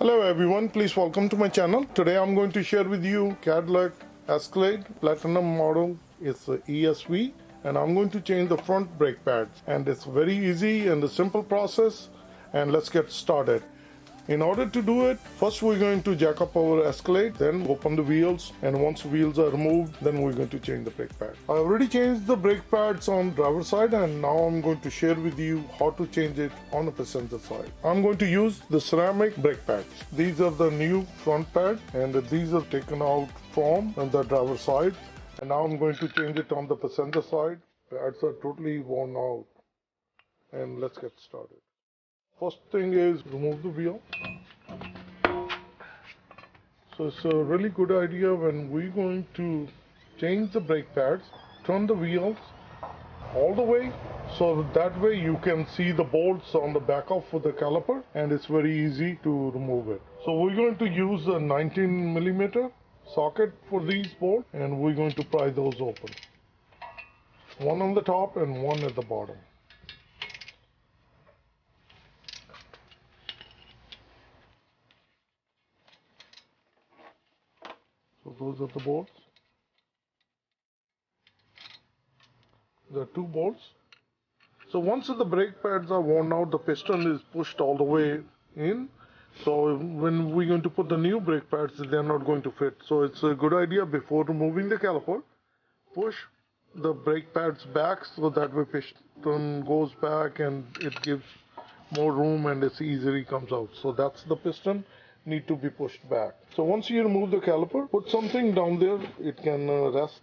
Hello everyone, please welcome to my channel. Today I'm going to share with you Cadillac Escalade Platinum model. It's a ESV and I'm going to change the front brake pads, and it's very easy and a simple process, and let's get started. In order to do it, first we're going to jack up our Escalade, then open the wheels, and once wheels are removed, then we're going to change the brake pad. I already changed the brake pads on driver's side, and now I'm going to share with you how to change it on the passenger side. I'm going to use the ceramic brake pads. These are the new front pad, and these are taken out from the driver's side. And now I'm going to change it on the passenger side. Pads are totally worn out. And let's get started. First thing is remove the wheel. So it's a really good idea when we're going to change the brake pads, turn the wheels all the way, so that way you can see the bolts on the back of the caliper, and it's very easy to remove it. So we're going to use a 19mm socket for these bolts, and we're going to pry those open. One on the top and one at the bottom. So those are the bolts. There are two bolts. So once the brake pads are worn out, the piston is pushed all the way in. So when we're going to put the new brake pads, they're not going to fit. So it's a good idea, before removing the caliper, push the brake pads back, so that way piston goes back and it gives more room and it easily comes out. So that's the piston need to be pushed back. So once you remove the caliper, put something down there. It can rest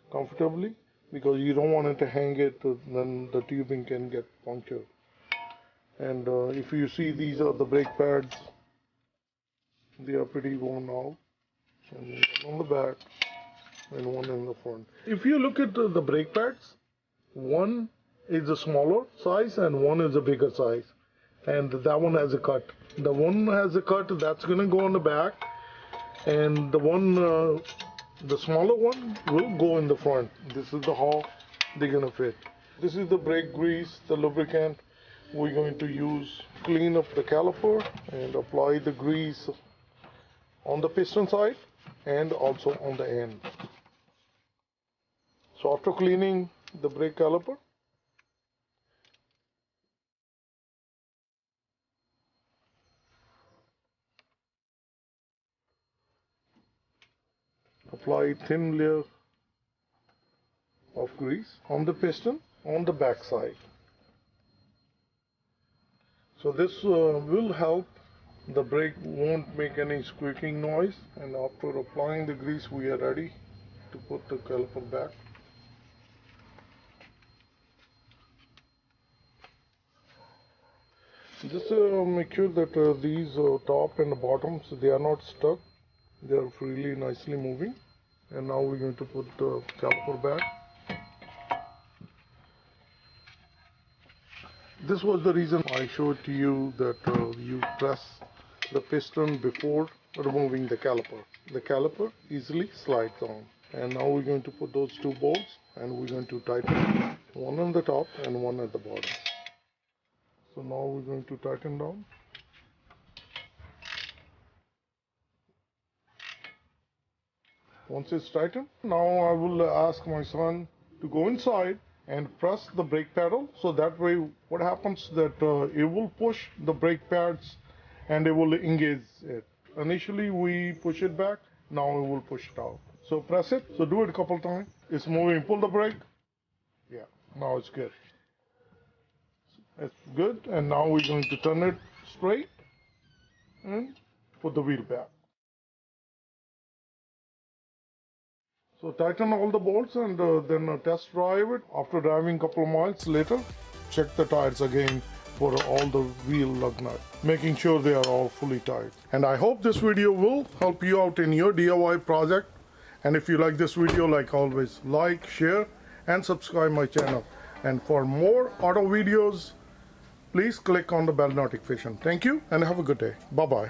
comfortably, because you don't want it to hang it, then the tubing can get punctured. And if you see, these are the brake pads. They are pretty worn out. And one on the back and one in the front. If you look at the brake pads, one is a smaller size and one is a bigger size, and that one has a cut. The one has a cut, that's going to go on the back, and the smaller one will go in the front. This is how they're going to fit. This is the brake grease, the lubricant we're going to use. Clean up the caliper and apply the grease on the piston side and also on the end. So after cleaning the brake caliper, apply thin layer of grease on the piston on the back side. So this will help the brake won't make any squeaking noise, and after applying the grease, we are ready to put the caliper back. Just make sure that these top and the bottoms, they are not stuck. They are freely, nicely moving. And now we're going to put the caliper back. This was the reason I showed to you that you press the piston before removing the caliper. The caliper easily slides on. And now we're going to put those two bolts, and we're going to tighten one on the top and one at the bottom. So now we're going to tighten down. Once it's tightened, now I will ask my son to go inside and press the brake pedal. So that way, what happens that it will push the brake pads and it will engage it. Initially we push it back, now it will push it out. So press it. So do it a couple times. It's moving. Pull the brake. Yeah, now it's good. It's good. And now we're going to turn it straight and put the wheel back. So tighten all the bolts and then test drive it. After driving a couple of miles later, check the tires again for all the wheel lug nuts, making sure they are all fully tight. And I hope this video will help you out in your DIY project. And if you like this video, like always, like, share, and subscribe my channel. And for more auto videos, please click on the bell notification. Thank you and have a good day. Bye-bye.